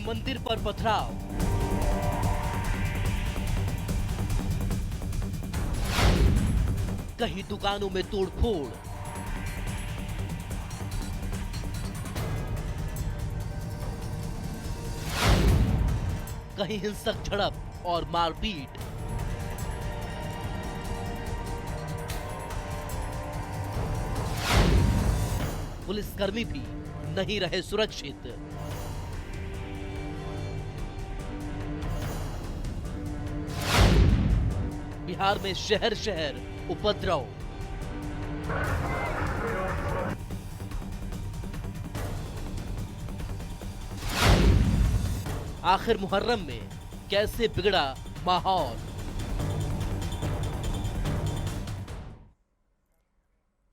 मंदिर पर पथराव। कहीं दुकानों में तोड़फोड़। कहीं हिंसक झड़प और मारपीट। पुलिसकर्मी भी नहीं रहे सुरक्षित। बिहार में शहर शहर उपद्रव। आखिर मुहर्रम में कैसे बिगड़ा माहौल।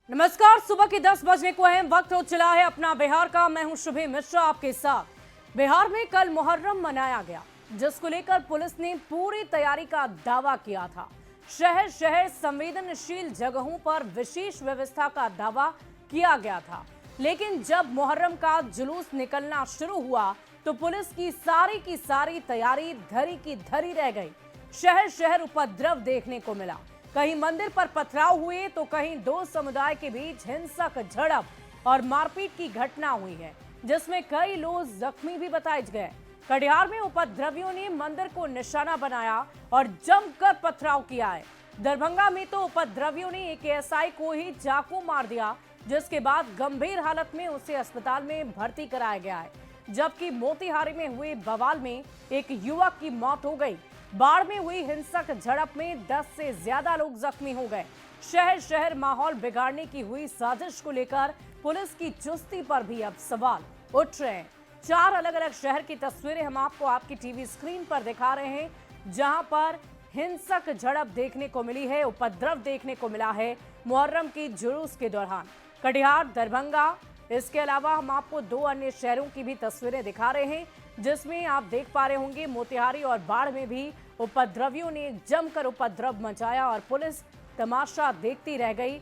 नमस्कार, सुबह के 10 बजने को है, वक्त हो चला है अपना बिहार का। मैं हूं शुभी मिश्रा आपके साथ। बिहार में कल मुहर्रम मनाया गया, जिसको लेकर पुलिस ने पूरी तैयारी का दावा किया था। शहर शहर संवेदनशील जगहों पर विशेष व्यवस्था का दावा किया गया था। लेकिन जब मुहर्रम का जुलूस निकलना शुरू हुआ तो पुलिस की सारी तैयारी धरी की धरी रह गई। शहर शहर उपद्रव देखने को मिला। कहीं मंदिर पर पथराव हुए तो कहीं दो समुदाय के बीच हिंसक झड़प और मारपीट की घटना हुई है, जिसमें कई लोग जख्मी भी बताए गए। कटिहार में उपद्रवियों ने मंदिर को निशाना बनाया और जमकर पथराव किया है। दरभंगा में तो उपद्रवियों ने एक एएसआई को ही चाकू मार दिया, जिसके बाद गंभीर हालत में उसे अस्पताल में भर्ती कराया गया है। जबकि मोतिहारी में हुए बवाल में एक युवक की मौत हो गई। बाढ़ में हुई हिंसक झड़प में 10 से ज्यादा लोग जख्मी हो गए। शहर शहर माहौल बिगाड़ने की हुई साजिश को लेकर पुलिस की चुस्ती पर भी अब सवाल उठ रहे हैं। 4 अलग अलग शहर की तस्वीरें हम आपको आपकी टीवी स्क्रीन पर दिखा रहे हैं, जहां पर हिंसक झड़प देखने को मिली है, उपद्रव देखने को मिला है मुहर्रम की जुलूस के दौरान। कटिहार, दरभंगा, इसके अलावा हम आपको 2 अन्य शहरों की भी तस्वीरें दिखा रहे हैं, जिसमें आप देख पा रहे होंगे मोतिहारी और बाढ़ में भी उपद्रवियों ने जमकर उपद्रव मचाया और पुलिस तमाशा देखती रह गई।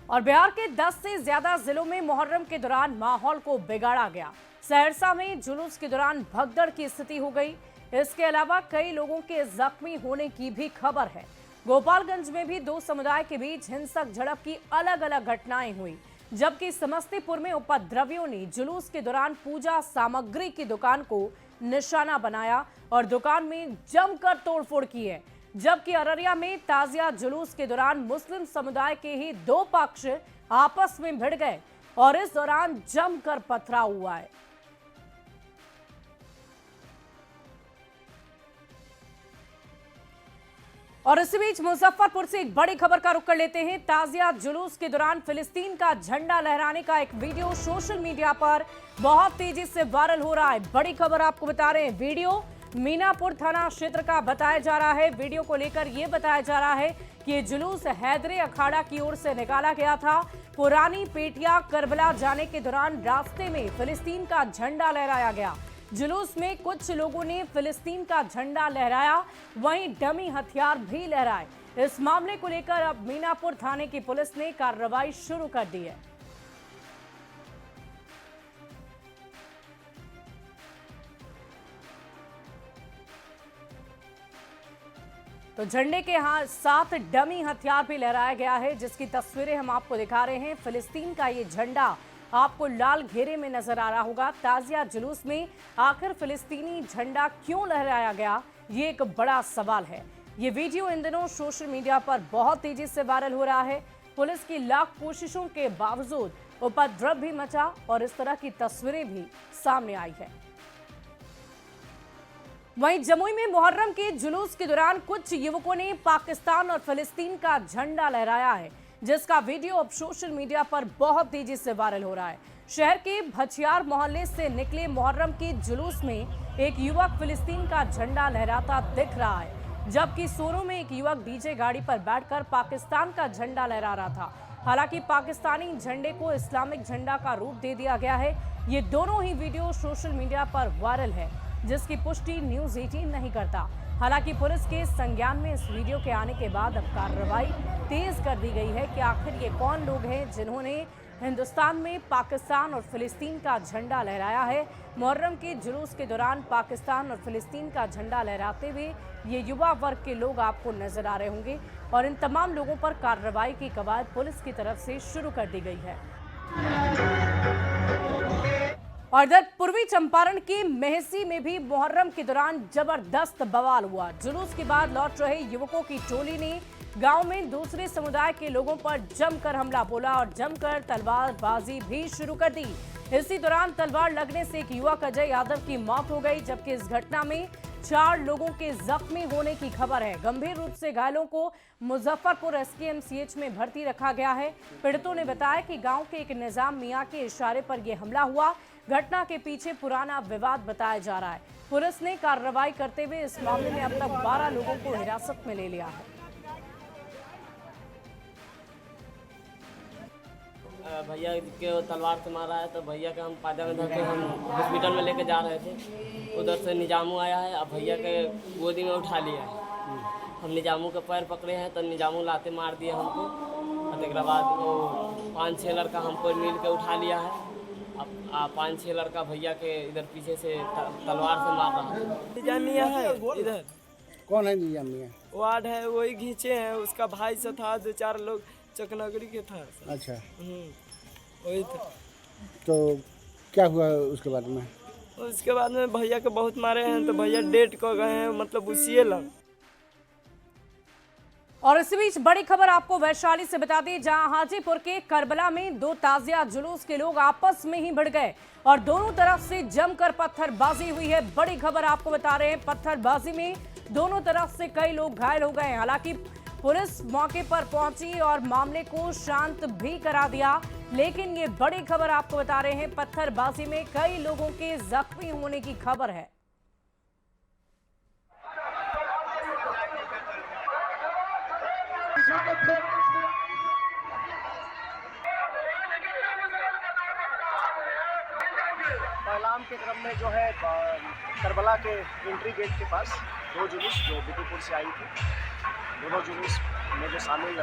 और बिहार के 10 से ज्यादा जिलों में मुहर्रम के दौरान माहौल को बिगाड़ा गया। सहरसा में जुलूस के दौरान भगदड़ की स्थिति हो गई। इसके अलावा कई लोगों के जख्मी होने की भी खबर है। गोपालगंज में भी 2 समुदाय के बीच हिंसक झड़प की अलग अलग घटनाएं हुई, जबकि समस्तीपुर में उपद्रवियों ने जुलूस के दौरान पूजा सामग्री की दुकान को निशाना बनाया और दुकान में जमकर तोड़फोड़ की है। जबकि अररिया में ताजिया जुलूस के दौरान मुस्लिम समुदाय के ही 2 पक्ष आपस में भिड़ गए और इस दौरान जमकर पथराव हुआ है। और इसी बीच मुजफ्फरपुर से एक बड़ी खबर का रुख कर लेते हैं। ताजिया जुलूस के दौरान फिलिस्तीन का झंडा लहराने का एक वीडियो सोशल मीडिया पर बहुत तेजी से वायरल हो रहा है। बड़ी खबर आपको बता रहे हैं। वीडियो मीनापुर थाना क्षेत्र का बताया जा रहा है। वीडियो को लेकर यह बताया जा रहा है कि ये जुलूस हैदरे अखाड़ा की ओर से निकाला गया था। पुरानी पेटिया करबला जाने के दौरान रास्ते में फिलिस्तीन का झंडा लहराया गया। जुलूस में कुछ लोगों ने फिलिस्तीन का झंडा लहराया, वहीं डमी हथियार भी लहराए। इस मामले को लेकर अब मीनापुर थाने की पुलिस ने कार्रवाई शुरू कर दी है। तो झंडे के साथ डमी हथियार भी लहराया गया है, जिसकी तस्वीरें हम आपको दिखा रहे हैं। फिलिस्तीन का ये झंडा आपको लाल घेरे में नजर आ रहा होगा। ताजिया जुलूस में आखिर फिलिस्तीनी झंडा क्यों लहराया गया, ये एक बड़ा सवाल है। ये वीडियो इन दिनों सोशल मीडिया पर बहुत तेजी से वायरल हो रहा है। पुलिस की लाख कोशिशों के बावजूद उपद्रव भी मचा और इस तरह की तस्वीरें भी सामने आई है। वहीं जमुई में मुहर्रम के जुलूस के दौरान कुछ युवकों ने पाकिस्तान और फिलिस्तीन का झंडा लहराया है, जिसका वीडियो अब सोशल मीडिया पर बहुत तेजी से वायरल हो रहा है। शहर के भचियार मोहल्ले से निकले मुहर्रम के जुलूस में एक युवक फिलिस्तीन का झंडा लहराता दिख रहा है, जबकि सोनू में एक युवक डीजे गाड़ी पर बैठकर पाकिस्तान का झंडा लहरा रहा था। हालांकि पाकिस्तानी झंडे को इस्लामिक झंडा का रूप दे दिया गया है। ये दोनों ही वीडियो सोशल मीडिया पर वायरल है, जिसकी पुष्टि न्यूज़ 18 नहीं करता। हालांकि पुलिस के संज्ञान में इस वीडियो के आने के बाद अब कार्रवाई तेज कर दी गई है कि आखिर ये कौन लोग हैं जिन्होंने हिंदुस्तान में पाकिस्तान और फिलिस्तीन का झंडा लहराया है। मुहर्रम के जुलूस के दौरान पाकिस्तान और फिलिस्तीन का झंडा लहराते हुए ये युवा वर्ग के लोग आपको नजर आ रहे होंगे और इन तमाम लोगों पर कार्रवाई की कवायद पुलिस की तरफ से शुरू कर दी गई है। और इधर पूर्वी चंपारण के मेहसी में भी मुहर्रम के दौरान जबरदस्त बवाल हुआ। जुलूस के बाद लौट रहे युवकों की टोली ने गांव में दूसरे समुदाय के लोगों पर जमकर हमला बोला और जमकर तलवारबाजी भी शुरू कर दी। इसी दौरान तलवार लगने से एक युवक अजय यादव की मौत हो गई, जबकि इस घटना में 4 लोगों के जख्मी होने की खबर है। गंभीर रूप से घायलों को मुजफ्फरपुर एसकेएमसीएच में भर्ती रखा गया है। पीड़ितों ने बताया कि गांव के एक निजाम मियां के इशारे पर यह हमला हुआ। घटना के पीछे पुराना विवाद बताया जा रहा है। पुलिस ने कार्रवाई करते हुए इस मामले में अब तक 12 लोगों को हिरासत में ले लिया है। भैया के तलवार से मारा है, तो भैया के हम पाजा में धर के हम हॉस्पिटल में लेके जा रहे थे। उधर से निजामू आया है, अब भैया के गोदी में उठा लिया है। हम निजामू के पैर पकड़े हैं तो निजामू लाते मार दिया हमको। और एक बाद वो 5-6 लड़का हमको मिल के उठा लिया है। अब 5-6 लड़का भैया के इधर पीछे से तलवार से मार रहा है। निजामिया है इधर। कौन है निजामिया? वार्ड है, वही घींचे हैं। उसका भाई से था, 2-4 लोग चकनगरी के था। अच्छा, वही था। तो क्या हुआ उसके बाद में? उसके बाद में भैया के बहुत मारे हैं, तो भैया डेट को गए हैं, मतलब उसी लग। और इसी बीच बड़ी खबर आपको वैशाली से बता दी, जहां हाजीपुर के करबला में 2 ताजिया जुलूस के लोग आपस में ही भिड़ गए और दोनों तरफ से जमकर पत्थरबाजी हुई है। बड़ी खबर आपको बता रहे हैं, पत्थरबाजी में दोनों तरफ से कई लोग घायल हो गए। हालांकि पुलिस मौके पर पहुंची और मामले को शांत भी करा दिया, लेकिन ये बड़ी खबर आपको बता रहे हैं, पत्थरबाजी में कई लोगों के जख्मी होने की खबर है। पहलाम के क्रम में जो है करबला के एंट्री गेट के पास 2 जुलूस जो बिदुपुर से आई थी, दोनों जुलूस में जो शामिल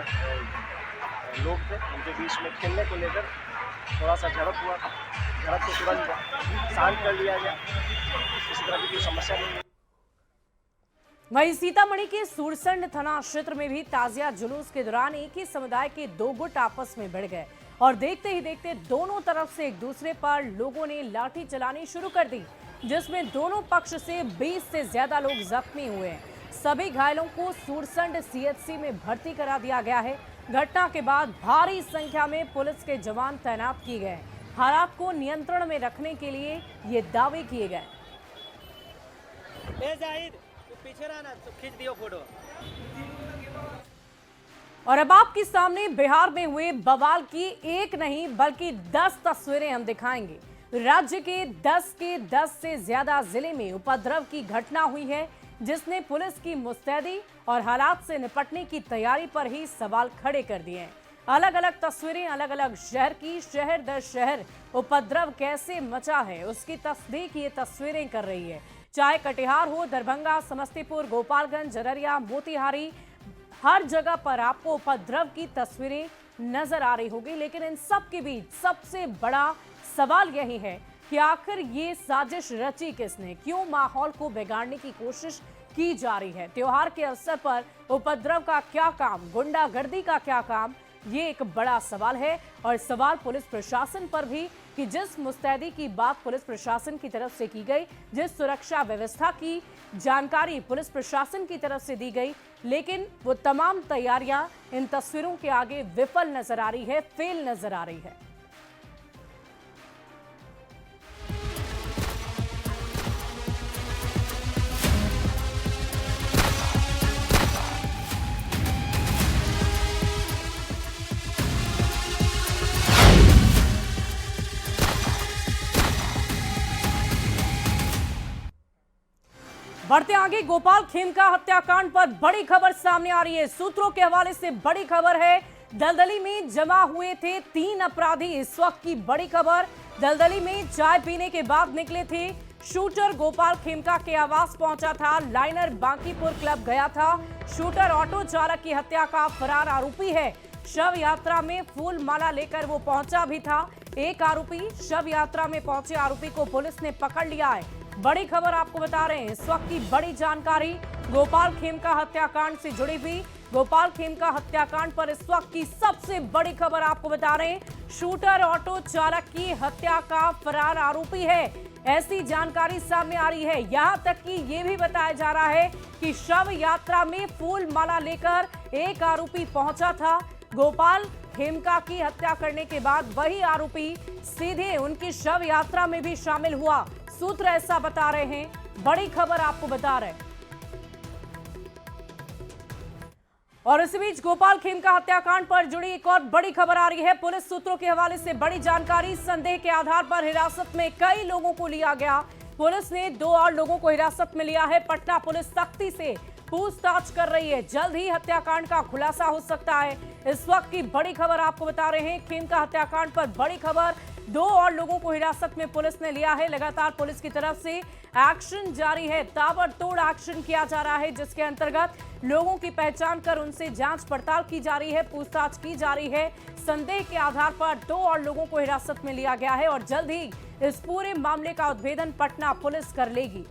लोग थे उनके बीच में खेलने को लेकर थोड़ा सा झड़प हुआ था। झड़प को तुरंत शांत कर लिया गया, इस तरह की कोई समस्या नहीं है। वहीं सीतामढ़ी के सूरसंड थाना क्षेत्र में भी ताजिया जुलूस के दौरान एक ही समुदाय के 2 गुट आपस में भिड़ गए और देखते ही देखते दोनों तरफ से एक दूसरे पर लोगों ने लाठी चलानी शुरू कर दी, जिसमें दोनों पक्ष से 20 से ज्यादा लोग जख्मी हुए हैं। सभी घायलों को सूरसंड सीएचसी में भर्ती करा दिया गया है। घटना के बाद भारी संख्या में पुलिस के जवान तैनात किए गए। हालात को नियंत्रण में रखने के लिए ये दावे किए गए। पीछे रहना, तो खींच दियो फोटो। और अब आपके सामने बिहार में हुए बवाल की एक नहीं बल्कि 10 तस्वीरें हम दिखाएंगे। राज्य के 10 से ज्यादा जिले में उपद्रव की घटना हुई है, जिसने पुलिस की मुस्तैदी और हालात से निपटने की तैयारी पर ही सवाल खड़े कर दिए हैं। अलग अलग तस्वीरें अलग अलग शहर की, शहर दर शहर उपद्रव कैसे मचा है उसकी तस्दीक ये तस्वीरें कर रही है। चाहे कटिहार हो, दरभंगा, समस्तीपुर, गोपालगंज, झररिया, मोतिहारी, हर जगह पर आपको उपद्रव की तस्वीरें नजर आ रही होगी। लेकिन इन सब के बीच सबसे बड़ा सवाल यही है कि आखिर ये साजिश रची किसने, क्यों माहौल को बिगाड़ने की कोशिश की जा रही है। त्योहार के अवसर पर उपद्रव का क्या काम, गुंडागर्दी का क्या काम, ये एक बड़ा सवाल है। और सवाल पुलिस प्रशासन पर भी कि जिस मुस्तैदी की बात पुलिस प्रशासन की तरफ से की गई, जिस सुरक्षा व्यवस्था की जानकारी पुलिस प्रशासन की तरफ से दी गई, लेकिन वो तमाम तैयारियां इन तस्वीरों के आगे विफल नजर आ रही है, फेल नजर आ रही है। बढ़ते आगे, गोपाल खेमका हत्याकांड पर बड़ी खबर सामने आ रही है। सूत्रों के हवाले से बड़ी खबर है, दलदली में जमा हुए थे 3 अपराधी। इस वक्त की बड़ी खबर, दलदली में चाय पीने के बाद निकले थे। शूटर गोपाल खेमका के आवास पहुंचा था। लाइनर बांकीपुर क्लब गया था। शूटर ऑटो चालक की हत्या का फरार आरोपी है। शव यात्रा में फूल माला लेकर वो पहुंचा भी था। एक आरोपी शव यात्रा में पहुंचे आरोपी को पुलिस ने पकड़ लिया है। बड़ी खबर आपको बता रहे हैं, इस वक्त की बड़ी जानकारी गोपाल खेमका हत्याकांड से जुड़ी हुई। गोपाल खेमका हत्याकांड पर इस वक्त की सबसे बड़ी खबर आपको बता रहे हैं, शूटर ऑटो चालक की हत्या का फरार आरोपी है, ऐसी जानकारी सामने आ रही है। यहां तक कि ये भी बताया जा रहा है कि शव यात्रा में फूल माला लेकर एक आरोपी पहुंचा था। गोपाल खेमका की हत्या करने के बाद वही आरोपी सीधे उनकी शव यात्रा में भी शामिल हुआ, सूत्र ऐसा बता रहे हैं। बड़ी खबर आपको बता रहे हैं। और इसी बीच गोपाल खेमका हत्याकांड पर जुड़ी एक और बड़ी खबर आ रही है। पुलिस सूत्रों के हवाले से बड़ी जानकारी, संदेह के आधार पर हिरासत में कई लोगों को लिया गया। पुलिस ने 2 और लोगों को हिरासत में लिया है। पटना पुलिस सख्ती से पूछताछ कर रही है, जल्द ही हत्याकांड का खुलासा हो सकता है। इस वक्त की बड़ी खबर आपको बता रहे हैं, खेमका हत्याकांड पर बड़ी खबर, 2 और लोगों को हिरासत में पुलिस ने लिया है। लगातार पुलिस की तरफ से एक्शन जारी है, ताबड़तोड़ एक्शन किया जा रहा है, जिसके अंतर्गत लोगों की पहचान कर उनसे जांच पड़ताल की जा रही है, पूछताछ की जा रही है। संदेह के आधार पर 2 और लोगों को हिरासत में लिया गया है और जल्द ही इस पूरे मामले का उद्भेदन पटना पुलिस कर लेगी।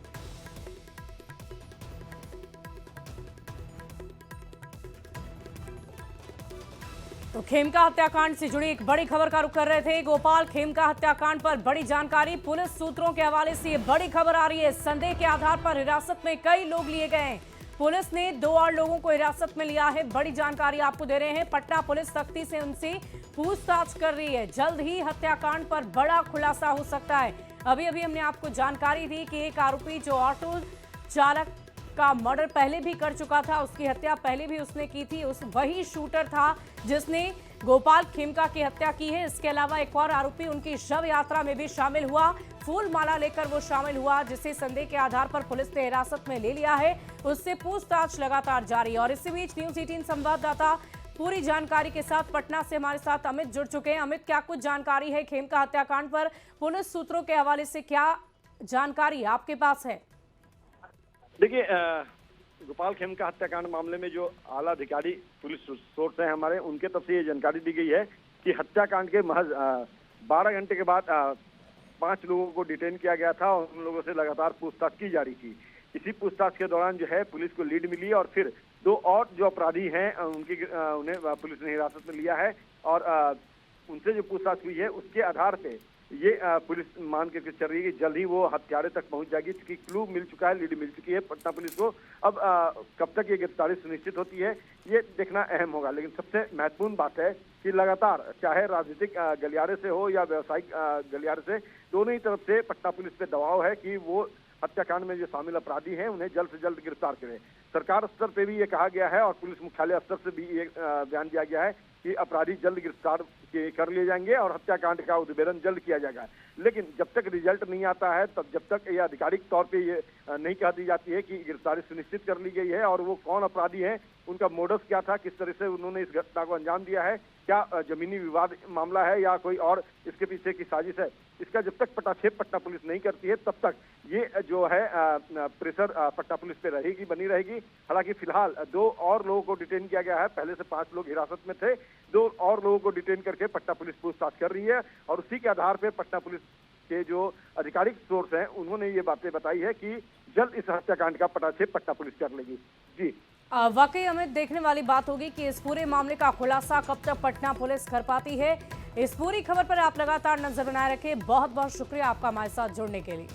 तो खेमका हत्याकांड से जुड़ी एक बड़ी खबर का रुख कर रहे थे। गोपाल खेमका हत्याकांड पर बड़ी जानकारी, पुलिस सूत्रों के हवाले से ये बड़ी खबर आ रही है। संदेह के आधार पर हिरासत में कई लोग लिए गए हैं। पुलिस ने 2 और लोगों को हिरासत में लिया है। बड़ी जानकारी आपको दे रहे हैं, पटना पुलिस सख्ती से उनसे पूछताछ कर रही है। जल्द ही हत्याकांड पर बड़ा खुलासा हो सकता है। अभी अभी हमने आपको जानकारी दी कि एक आरोपी जो ऑटो चालक का मर्डर पहले भी कर चुका था, उसकी हत्या पहले भी उसने की थी, उस वही शूटर था जिसने गोपाल खेमका की हत्या की है। इसके अलावा एक और आरोपी उनकी शव यात्रा में भी शामिल हुआ, फूल माला लेकर वो शामिल हुआ, जिसे संदेह के आधार पर पुलिस ने हिरासत में ले लिया है। उससे पूछताछ लगातार जारी है। और इसी बीच न्यूज़ 18 संवाददाता पूरी जानकारी के साथ पटना से हमारे साथ अमित जुड़ चुके हैं। अमित, क्या कुछ जानकारी है खेमका हत्याकांड पर? पुलिस सूत्रों के हवाले से क्या जानकारी आपके पास है? देखिए, गोपाल खेमका हत्याकांड मामले में जो आला अधिकारी पुलिस सोर्स है हमारे, उनके तरफ से ये जानकारी दी गई है कि हत्याकांड के महज 12 घंटे के बाद 5 लोगों को डिटेन किया गया था और उन लोगों से लगातार पूछताछ की जा रही थी। इसी पूछताछ के दौरान जो है पुलिस को लीड मिली और फिर 2 और जो अपराधी हैं उन्हें पुलिस ने हिरासत में लिया है और उनसे जो पूछताछ हुई है उसके आधार पे ये पुलिस मान के चल रही है कि जल्द ही वो हत्यारे तक पहुंच जाएगी, क्योंकि क्लू मिल चुका है, लीड मिल चुकी है पटना पुलिस को। अब कब तक ये गिरफ्तारी सुनिश्चित होती है ये देखना अहम होगा। लेकिन सबसे महत्वपूर्ण बात है कि लगातार चाहे राजनीतिक गलियारे से हो या व्यावसायिक गलियारे से, दोनों ही तरफ से पटना पुलिस पे दबाव है कि वो हत्याकांड में जो शामिल अपराधी हैं उन्हें जल्द से जल्द गिरफ्तार करें। सरकार स्तर पे भी ये कहा गया है और पुलिस मुख्यालय स्तर से भी ये बयान दिया गया है कि अपराधी जल्द गिरफ्तार कर लिए जाएंगे और हत्याकांड का उद्भेदन जल्द किया जाएगा। लेकिन जब तक रिजल्ट नहीं आता है, तब जब तक ये आधिकारिक तौर पे ये नहीं कह दी जाती है कि गिरफ्तारी सुनिश्चित कर ली गई है और वो कौन अपराधी हैं, उनका मोडस क्या था, किस तरह से उन्होंने इस घटना को अंजाम दिया है, क्या जमीनी विवाद मामला है या कोई और इसके पीछे की साजिश है, इसका जब तक पटाक्षेप पटना पुलिस नहीं करती है तब तक ये जो है प्रेशर पटना पुलिस पे रहेगी, बनी रहेगी। हालांकि फिलहाल 2 और लोगों को डिटेन किया गया है, पहले से 5 लोग हिरासत में थे, 2 और लोगों को डिटेन करके पटना पुलिस पूछताछ कर रही है और उसी के आधार पे पटना पुलिस के जो आधिकारिक सोर्स हैं उन्होंने ये बातें बताई है कि जल्द इस हत्याकांड का पटाक्षेप पटना पुलिस कर लेगी। जी वाकई हमें देखने वाली बात होगी कि इस पूरे मामले का खुलासा कब तक पटना पुलिस कर पाती है। इस पूरी खबर पर आप लगातार नजर बनाए रखें। बहुत बहुत शुक्रिया आपका हमारे साथ जुड़ने के लिए।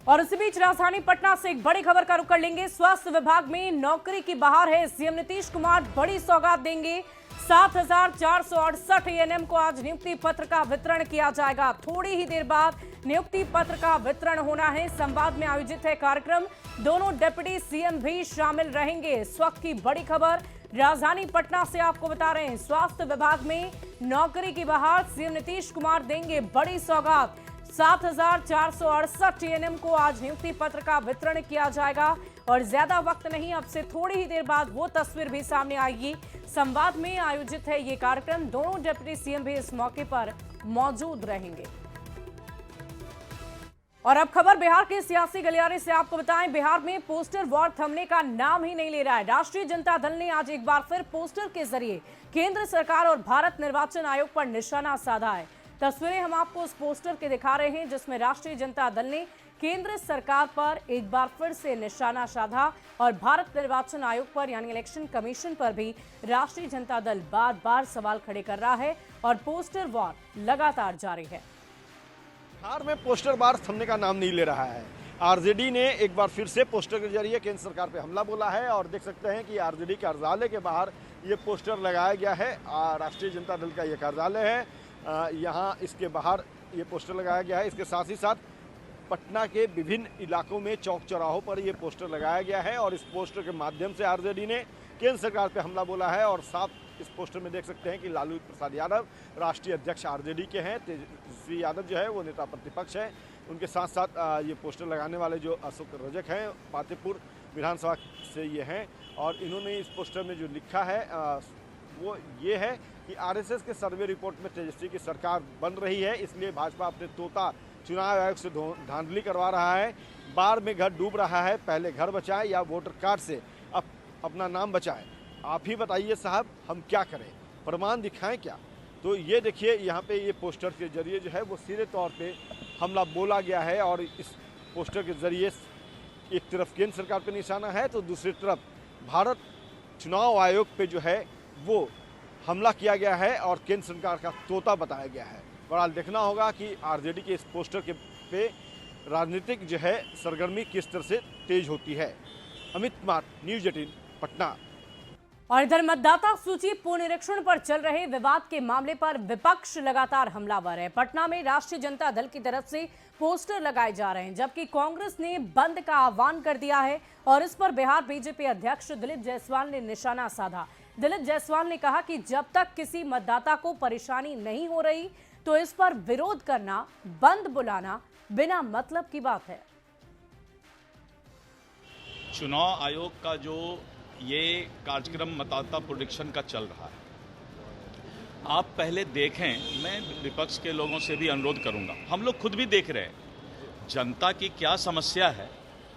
और इसी बीच राजधानी पटना से एक बड़ी खबर का रुख कर लेंगे। स्वास्थ्य विभाग में नौकरी की बहार है। सीएम नीतीश कुमार बड़ी सौगात देंगे। 7,468 एएनएम को आज नियुक्ति पत्र का वितरण किया जाएगा। थोड़ी ही देर बाद नियुक्ति पत्र का वितरण होना है। संवाद में आयोजित है कार्यक्रम, दोनों डिप्टी सीएम भी शामिल रहेंगे। इस वक्त की बड़ी खबर राजधानी पटना से आपको बता रहे हैं। स्वास्थ्य विभाग में नौकरी की बहार, सीएम नीतीश कुमार देंगे बड़ी सौगात। 7,468 एएनएम को आज नियुक्ति पत्र का वितरण किया जाएगा और ज्यादा वक्त नहीं, अब से थोड़ी ही देर बाद वो तस्वीर भी सामने आएगी। संवाद में आयोजित है ये कार्यक्रम, दोनों डिप्टी सीएम भी इस मौके पर मौजूद रहेंगे। और अब खबर बिहार के सियासी गलियारे से। आपको बताएं, बिहार में पोस्टर वॉर थमने का नाम ही नहीं ले रहा है। राष्ट्रीय जनता दल ने आज एक बार फिर पोस्टर के जरिए केंद्र सरकार और भारत निर्वाचन आयोग पर निशाना साधा है। तस्वीरें हम आपको उस पोस्टर के दिखा रहे हैं जिसमें राष्ट्रीय जनता दल ने केंद्र सरकार पर एक बार फिर से निशाना साधा और भारत निर्वाचन आयोग पर यानी इलेक्शन कमीशन पर भी राष्ट्रीय जनता दल बार बार सवाल खड़े कर रहा है और पोस्टर वॉर लगातार जारी है। बिहार में पोस्टर बार थमने का नाम नहीं ले रहा है। आरजेडी ने एक बार फिर से पोस्टर के जरिए केंद्र सरकार पे हमला बोला है और देख सकते हैं कि आरजेडी कार्यालय के बाहर ये पोस्टर लगाया गया है। राष्ट्रीय जनता दल का ये कार्यालय है, यहाँ इसके बाहर ये पोस्टर लगाया गया है। इसके साथ ही साथ पटना के विभिन्न इलाकों में चौक चौराहों पर ये पोस्टर लगाया गया है और इस पोस्टर के माध्यम से आरजेडी ने केंद्र सरकार पे हमला बोला है। और साथ इस पोस्टर में देख सकते हैं कि लालू प्रसाद यादव राष्ट्रीय अध्यक्ष आरजेडी के हैं, तेजस्वी यादव जो है वो नेता प्रतिपक्ष है। उनके साथ साथ ये पोस्टर लगाने वाले जो अशोक रजक हैं पातेपुर विधानसभा से ये हैं और इन्होंने इस पोस्टर में जो लिखा है वो ये है कि आरएसएस के सर्वे रिपोर्ट में तेजस्वी की सरकार बन रही है, इसलिए भाजपा अपने तोता चुनाव आयोग से धांधली करवा रहा है। बाढ़ में घर डूब रहा है, पहले घर बचाए या वोटर कार्ड से अपना नाम बचाए। आप ही बताइए साहब, हम क्या करें, प्रमाण दिखाएं क्या? तो ये देखिए यहाँ पे ये पोस्टर के जरिए जो है वो सीधे तौर पे हमला बोला गया है और इस पोस्टर के जरिए एक तरफ केंद्र सरकार पे निशाना है तो दूसरी तरफ भारत चुनाव आयोग पे जो है वो हमला किया गया है और केंद्र सरकार का तोता बताया गया है। बहरहाल देखना होगा कि आरजेडी के इस पोस्टर के पे राजनीतिक जो है सरगर्मी किस तरह से तेज होती है। अमित कुमार, न्यूज़ 18 पटना। और इधर मतदाता सूची पुनरीक्षण पर चल रहे विवाद के मामले पर विपक्ष लगातार हमलावर है। पटना में राष्ट्रीय जनता दल की तरफ से पोस्टर लगाए जा रहे हैं जबकि कांग्रेस ने बंद का आह्वान कर दिया है और इस पर बिहार बीजेपी अध्यक्ष दिलीप जायसवाल ने निशाना साधा। दिलीप जायसवाल ने कहा कि जब तक किसी मतदाता को परेशानी नहीं हो रही तो इस पर विरोध करना, बंद बुलाना बिना मतलब की बात है। चुनाव आयोग का जो ये कार्यक्रम मतदाता पुनरीक्षण का चल रहा है, आप पहले देखें। मैं विपक्ष के लोगों से भी अनुरोध करूंगा, हम लोग खुद भी देख रहे हैं जनता की क्या समस्या है,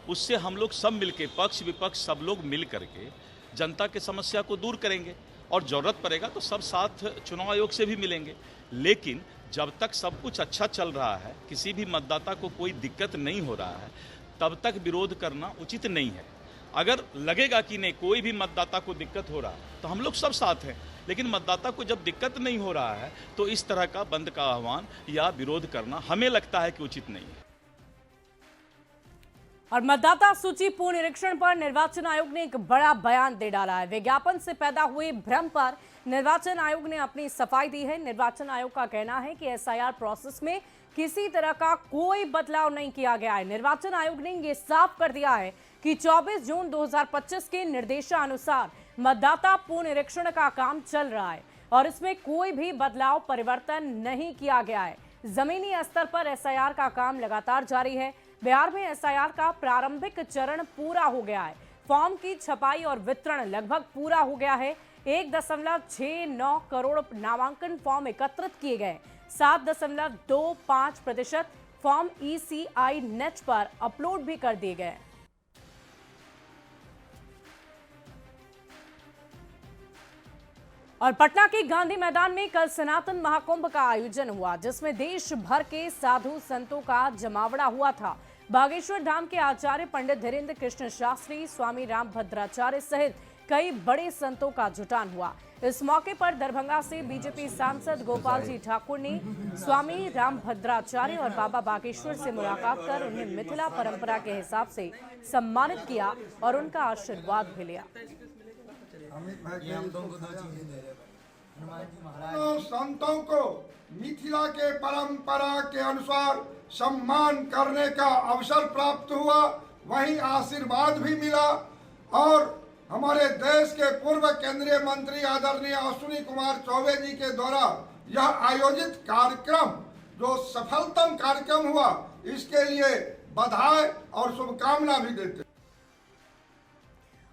उससे हम लोग सब मिलके, पक्ष विपक्ष सब लोग मिल करके जनता की समस्या को दूर करेंगे और ज़रूरत पड़ेगा तो सब साथ चुनाव आयोग से भी मिलेंगे। लेकिन जब तक सब कुछ अच्छा चल रहा है, किसी भी मतदाता को कोई दिक्कत नहीं हो रहा है, तब तक विरोध करना उचित नहीं है। अगर लगेगा कि नहीं कोई भी मतदाता को दिक्कत हो रहा है तो हम लोग सब साथ हैं, लेकिन मतदाता को जब दिक्कत नहीं हो रहा है तो इस तरह का बंद का आह्वान या विरोध करना हमें लगता है कि उचित नहीं है। और मतदाता सूची पुनरीक्षण पर निर्वाचन आयोग ने एक बड़ा बयान दे डाला है। विज्ञापन से पैदा हुए भ्रम पर निर्वाचन आयोग ने अपनी सफाई दी है। निर्वाचन आयोग का कहना है कि एसआईआर प्रोसेस में किसी तरह का कोई बदलाव नहीं किया गया है। निर्वाचन आयोग ने ये साफ कर दिया है कि 24 जून 2025 के निर्देशानुसार मतदाता पुनरीक्षण का काम चल रहा है और इसमें कोई भी बदलाव परिवर्तन नहीं किया गया है। जमीनी स्तर पर एसआईआर का काम लगातार जारी है। बिहार में एसआईआर का प्रारंभिक चरण पूरा हो गया है। फॉर्म की छपाई और वितरण लगभग पूरा हो गया है। 1.69 करोड़ नामांकन फॉर्म एकत्रित किए गए। 7.25% फॉर्म ECI नेट पर अपलोड भी कर दिए गए। और पटना के गांधी मैदान में कल सनातन महाकुंभ का आयोजन हुआ जिसमें देश भर के साधु संतों का जमावड़ा हुआ था। बागेश्वर धाम के आचार्य पंडित धीरेन्द्र कृष्ण शास्त्री, स्वामी रामभद्राचार्य सहित कई बड़े संतों का जुटान हुआ। इस मौके पर दरभंगा से बीजेपी सांसद गोपाल जी ठाकुर ने स्वामी रामभद्राचार्य और बाबा बागेश्वर से मुलाकात कर उन्हें मिथिला परंपरा के हिसाब से सम्मानित किया और उनका आशीर्वाद भी लिया। संतों को मिथिला के परंपरा के अनुसार सम्मान करने का अवसर प्राप्त हुआ, वहीं आशीर्वाद भी मिला और हमारे देश के पूर्व केंद्रीय मंत्री आदरणीय अश्विनी कुमार चौबे जी के द्वारा यह आयोजित कार्यक्रम जो सफलतम कार्यक्रम हुआ, इसके लिए बधाई और शुभकामना भी देते।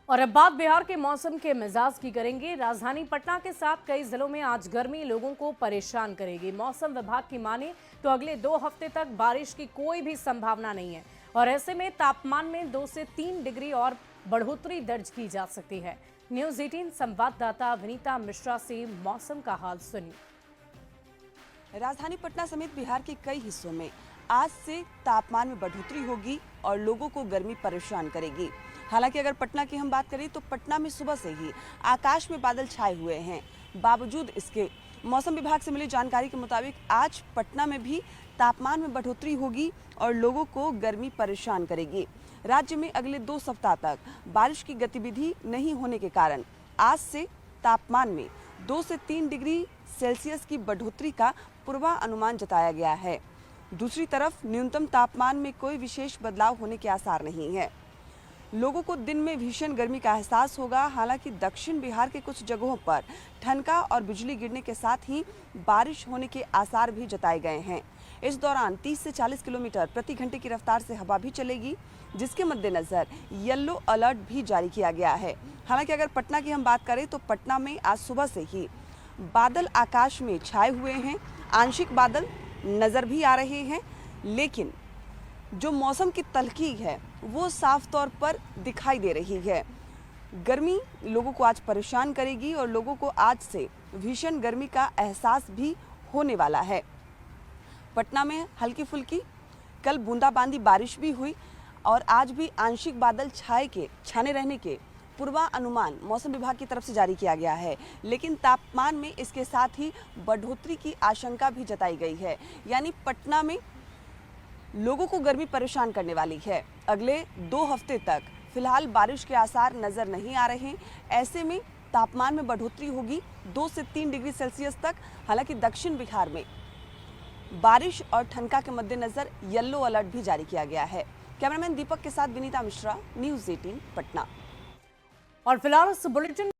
और अब बात बिहार के मौसम के मिजाज की करेंगे। राजधानी पटना के साथ कई जिलों में आज गर्मी लोगों को परेशान करेगी। मौसम विभाग की माने तो अगले 2 हफ्ते तक बारिश की कोई भी संभावना नहीं है और ऐसे में तापमान में 2 से 3 डिग्री और बढ़ोतरी दर्ज की जा सकती है। न्यूज़ 18 संवाददाता विनीता मिश्रा से मौसम का हाल सुनिए। राजधानी पटना समेत बिहार के कई हिस्सों में आज से तापमान में बढ़ोतरी होगी और लोगों को गर्मी परेशान करेगी। हालांकि अगर पटना की हम बात करें तो पटना में सुबह से ही आकाश में बादल छाए हुए हैं। बावजूद इसके मौसम विभाग से मिली जानकारी के मुताबिक आज पटना में भी तापमान में बढ़ोतरी होगी और लोगों को गर्मी परेशान करेगी। राज्य में अगले 2 सप्ताह तक बारिश की गतिविधि नहीं होने के कारण आज से तापमान में 2 से 3 डिग्री सेल्सियस की बढ़ोतरी का पूर्वानुमान जताया गया है। दूसरी तरफ न्यूनतम तापमान में कोई विशेष बदलाव होने के आसार नहीं है। लोगों को दिन में भीषण गर्मी का एहसास होगा। हालांकि दक्षिण बिहार के कुछ जगहों पर ठनका और बिजली गिरने के साथ ही बारिश होने के आसार भी जताए गए हैं। इस दौरान 30 से 40 किलोमीटर प्रति घंटे की रफ्तार से हवा भी चलेगी, जिसके मद्देनजर येलो अलर्ट भी जारी किया गया है। हालांकि अगर पटना की हम बात करें तो पटना में आज सुबह से ही बादल आकाश में छाए हुए हैं। आंशिक बादल नजर भी आ रहे हैं, लेकिन जो मौसम की तल्खी है वो साफ तौर पर दिखाई दे रही है। गर्मी लोगों को आज परेशान करेगी और लोगों को आज से भीषण गर्मी का एहसास भी होने वाला है। पटना में हल्की फुल्की कल बूंदाबांदी बारिश भी हुई और आज भी आंशिक बादल छाने रहने के पूर्वानुमान मौसम विभाग की तरफ से जारी किया गया है। लेकिन तापमान में इसके साथ ही बढ़ोतरी की आशंका भी जताई गई है। यानी पटना में लोगों को गर्मी परेशान करने वाली है। अगले 2 हफ्ते तक फिलहाल बारिश के आसार नजर नहीं आ रहे। ऐसे में तापमान में बढ़ोतरी होगी 2 से 3 डिग्री सेल्सियस तक। हालांकि दक्षिण बिहार में बारिश और ठनका के मद्देनजर येलो अलर्ट भी जारी किया गया है। कैमरामैन दीपक के साथ विनीता मिश्रा, न्यूज़ 18 पटना। और फिलहाल इस बुलेटिन